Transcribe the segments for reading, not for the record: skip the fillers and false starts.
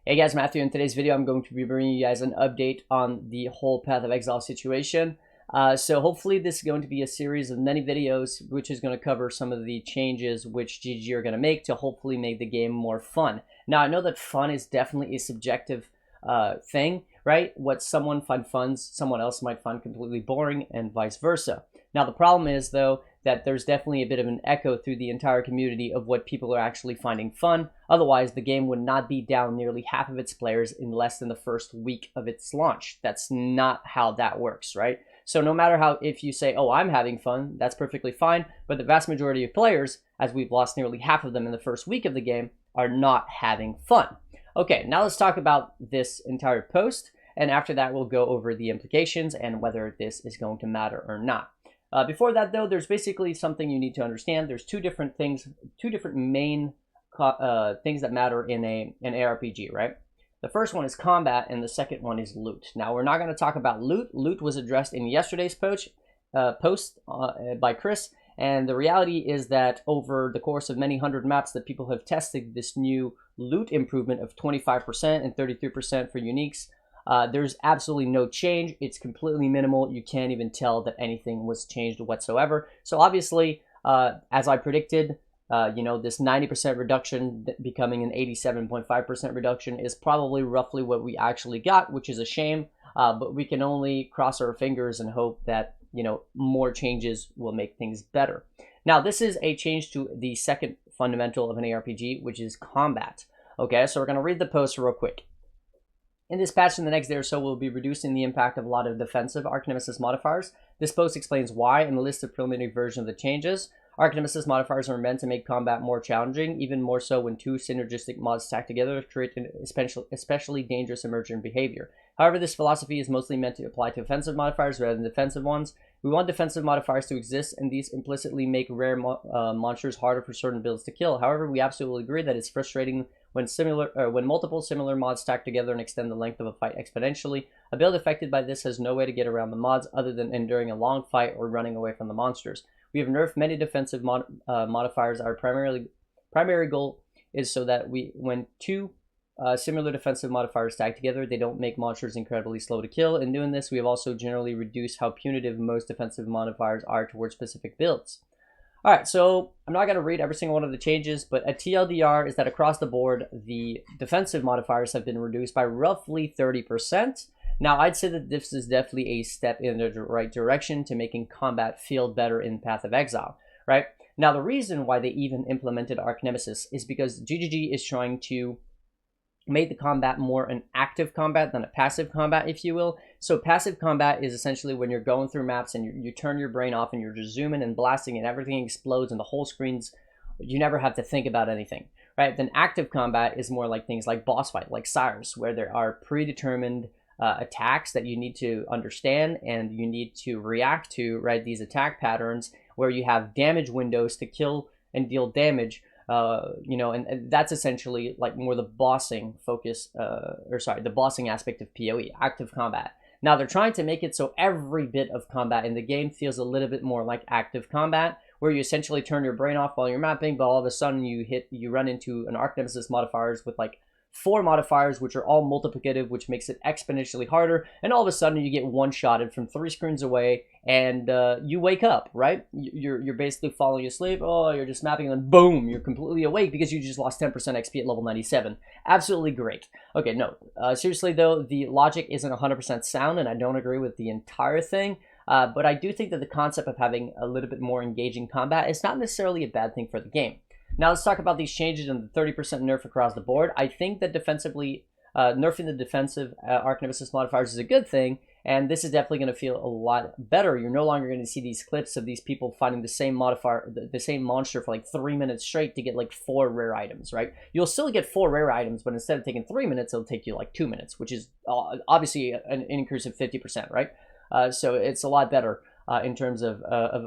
Hey guys, Matthew. In today's video, I'm going to be bringing you guys an update on the whole Path of Exile situation. So hopefully this is going to be a series of many videos, which is going to cover some of the changes which GG are going to make to hopefully make the game more fun. Now, I know that fun is definitely a subjective thing, right? What someone finds fun, someone else might find completely boring, and vice versa. Now, the problem is, though, that there's definitely a bit of an echo through the entire community of what people are actually finding fun. Otherwise, the game would not be down nearly half of its players in less than the first week of its launch. That's not how that works, right? So no matter how, if you say, oh, I'm having fun, that's perfectly fine. But the vast majority of players, as we've lost nearly half of them in the first week of the game, are not having fun. Okay, now let's talk about this entire post. And after that, we'll go over the implications and whether this is going to matter or not. Before that, though, there's basically something you need to understand. There's two different things, two different main things that matter in an ARPG, right? The first one is combat, and the second one is loot. Now, we're not going to talk about loot. Loot was addressed in yesterday's post by Chris, and the reality is that over the course of many hundred maps that people have tested this new loot improvement of 25% and 33% for uniques, there's absolutely no change. It's completely minimal. You can't even tell that anything was changed whatsoever. So obviously, as I predicted, this 90% reduction becoming an 87.5% reduction is probably roughly what we actually got, which is a shame. But we can only cross our fingers and hope that, more changes will make things better. Now, this is a change to the second fundamental of an ARPG, which is combat. Okay, so we're going to read the post real quick. In this patch, in the next day or so, we'll be reducing the impact of a lot of defensive Archnemesis modifiers. This post explains why and a list of preliminary versions of the changes. Archnemesis modifiers are meant to make combat more challenging, even more so when two synergistic mods stacked together to create an especially dangerous emergent behavior. However, this philosophy is mostly meant to apply to offensive modifiers rather than defensive ones. We want defensive modifiers to exist, and these implicitly make rare monsters harder for certain builds to kill. However, we absolutely agree that it's frustrating when multiple similar mods stack together and extend the length of a fight exponentially. A build affected by this has no way to get around the mods other than enduring a long fight or running away from the monsters. We have nerfed many defensive modifiers. Our primary goal is so that when two similar defensive modifiers stack together, they don't make monsters incredibly slow to kill. In doing this, we have also generally reduced how punitive most defensive modifiers are towards specific builds. All right, so I'm not going to read every single one of the changes, but a TLDR is that across the board, the defensive modifiers have been reduced by roughly 30%. Now, I'd say that this is definitely a step in the right direction to making combat feel better in Path of Exile, right? Now, the reason why they even implemented Archnemesis is because GGG is trying to make the combat more an active combat than a passive combat, if you will. So passive combat is essentially when you're going through maps and you turn your brain off and you're just zooming and blasting and everything explodes and the whole screen's, you never have to think about anything, right? Then active combat is more like things like boss fight, like Cyrus, where there are predetermined attacks that you need to understand and you need to react to, right? These attack patterns where you have damage windows to kill and deal damage. And that's essentially like more the bossing focus, the bossing aspect of PoE, active combat. Now they're trying to make it so every bit of combat in the game feels a little bit more like active combat, where you essentially turn your brain off while you're mapping, but all of a sudden you run into an Archnemesis modifiers with like 4 modifiers, which are all multiplicative, which makes it exponentially harder, and all of a sudden you get one-shotted from 3 screens away, and you wake up, right? You're basically falling asleep, you're just mapping, and then boom, you're completely awake because you just lost 10% XP at level 97. Absolutely great. Okay, no, seriously though, the logic isn't 100% sound, and I don't agree with the entire thing, but I do think that the concept of having a little bit more engaging combat is not necessarily a bad thing for the game. Now let's talk about these changes and the 30% nerf across the board. I think that defensively, nerfing the defensive Archnemesis modifiers is a good thing, and this is definitely going to feel a lot better. You're no longer going to see these clips of these people fighting the same modifier, the same monster for like 3 minutes straight to get like 4 rare items, right? You'll still get 4 rare items, but instead of taking 3 minutes, it'll take you like 2 minutes, which is obviously an increase of 50%, right? So it's a lot better in terms of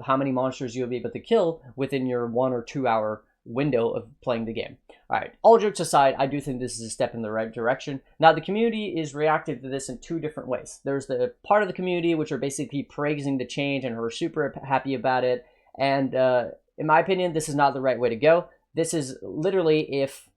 how many monsters you'll be able to kill within your 1 or 2 hour window of playing the game. All right, all jokes aside, I do think this is a step in the right direction. Now, the community is reacting to this in 2 different ways. There's the part of the community which are basically praising the change and are super happy about it. And in my opinion, this is not the right way to go. This is literally if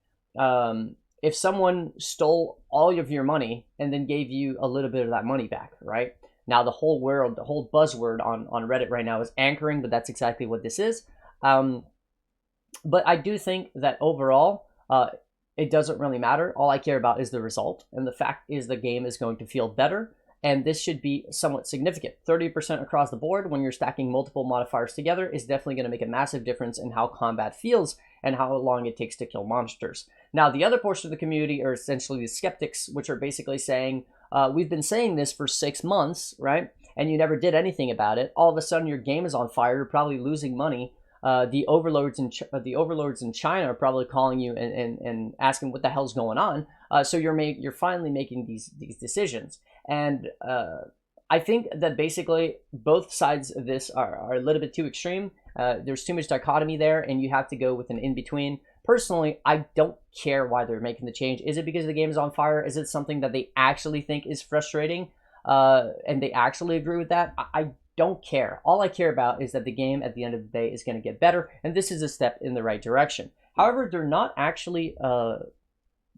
if someone stole all of your money and then gave you a little bit of that money back, right? Now the whole world, the whole buzzword on Reddit right now is anchoring, but that's exactly what this is. But I do think that overall, it doesn't really matter. All I care about is the result. And the fact is the game is going to feel better. And this should be somewhat significant. 30% across the board when you're stacking multiple modifiers together is definitely going to make a massive difference in how combat feels and how long it takes to kill monsters. Now, the other portion of the community are essentially the skeptics, which are basically saying, we've been saying this for 6 months, right? And you never did anything about it. All of a sudden, your game is on fire. You're probably losing money. The overlords in China are probably calling you and asking what the hell's going on. So you're finally making these decisions. And I think that basically both sides of this are a little bit too extreme. There's too much dichotomy there, and you have to go with an in-between. Personally, I don't care why they're making the change. Is it because the game is on fire? Is it something that they actually think is frustrating and they actually agree with that? I don't care. All I care about is that the game at the end of the day is going to get better, and this is a step in the right direction. However, they're not actually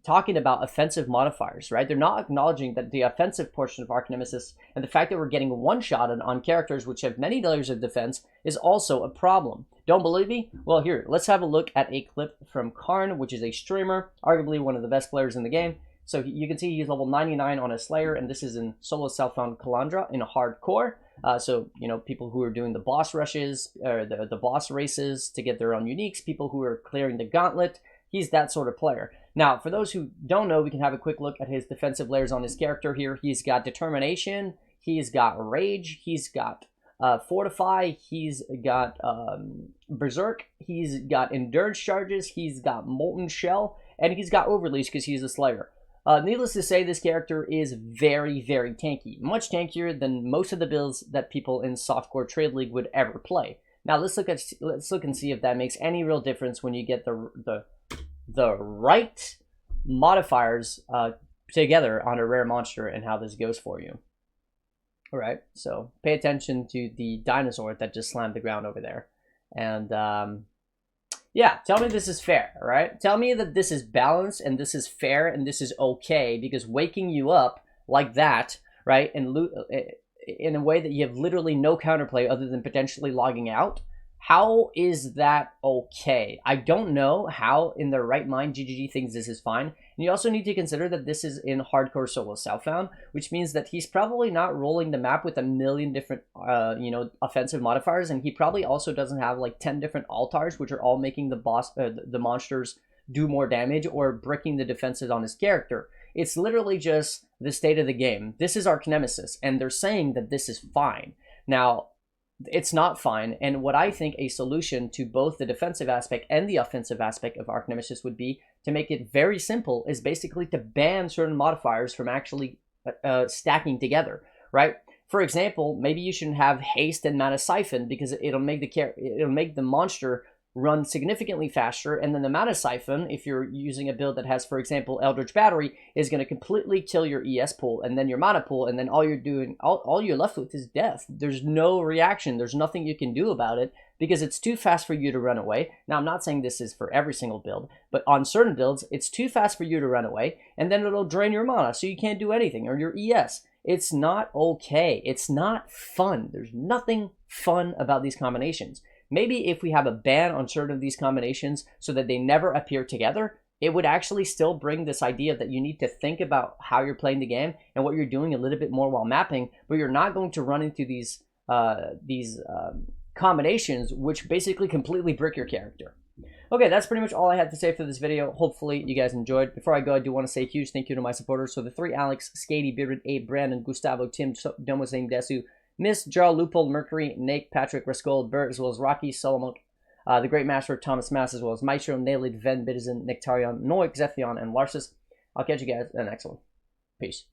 talking about offensive modifiers, right? They're not acknowledging that the offensive portion of Archnemesis and the fact that we're getting one-shotted on characters which have many layers of defense is also a problem. Don't believe me? Well, here, let's have a look at a clip from Karn, which is a streamer, arguably one of the best players in the game. So you can see he's level 99 on a Slayer, and this is in solo Southbound Kalandra in a hardcore. So, you know, people who are doing the boss rushes, or the boss races to get their own uniques, people who are clearing the gauntlet, he's that sort of player. Now, for those who don't know, we can have a quick look at his defensive layers on his character here. He's got Determination, he's got Rage, he's got Fortify, he's got Berserk, he's got Endurance Charges, he's got Molten Shell, and he's got Overleash because he's a Slayer. Needless to say, this character is very, very tanky. Much tankier than most of the builds that people in Softcore Trade League would ever play. Now, let's look and see if that makes any real difference when you get the right modifiers together on a rare monster and how this goes for you. All right, so pay attention to the dinosaur that just slammed the ground over there. And yeah, tell me this is fair, right? Tell me that this is balanced and this is fair and this is okay, because waking you up like that, right, and in a way that you have literally no counterplay other than potentially logging out, how is that okay? I don't know how in their right mind GGG thinks this is fine. And you also need to consider that this is in hardcore solo Southbound, which means that he's probably not rolling the map with a million different, you know, offensive modifiers, and he probably also doesn't have like 10 different altars, which are all making the monsters do more damage or bricking the defenses on his character. It's literally just the state of the game. This is Archnemesis, and they're saying that this is fine. Now, it's not fine, and what I think a solution to both the defensive aspect and the offensive aspect of Archnemesis would be, to make it very simple, is basically to ban certain modifiers from actually stacking together, right? For example, maybe you shouldn't have haste and mana siphon because it'll make the monster run significantly faster, and then the mana siphon, if you're using a build that has, for example, Eldritch Battery, is going to completely kill your ES pool and then your mana pool, and then all you're left with is death. There's no reaction. There's nothing you can do about it because it's too fast for you to run away. Now, I'm not saying this is for every single build, but on certain builds, it's too fast for you to run away, and then it'll drain your mana, so you can't do anything, or your ES. It's not okay. It's not fun. There's nothing fun about these combinations. Maybe if we have a ban on certain of these combinations so that they never appear together, it would actually still bring this idea that you need to think about how you're playing the game and what you're doing a little bit more while mapping, but you're not going to run into these combinations which basically completely brick your character. Okay, that's pretty much all I had to say for this video. Hopefully you guys enjoyed. Before I go, I do want to say a huge thank you to my supporters. So the 3 Alex, Skady, Bearded, Abe, Brandon, Gustavo, Tim, Domo, Same, Desu, Miss, Jarl, Loophole, Mercury, Nate, Patrick, Rascol, Bert, as well as Rocky, Solomon, the Great Master, Thomas Mass, as well as Maestro, Nailed, Ven, Bitizen, Nectarion, Noik, Zephion, and Larsus. I'll catch you guys in the next one. Peace.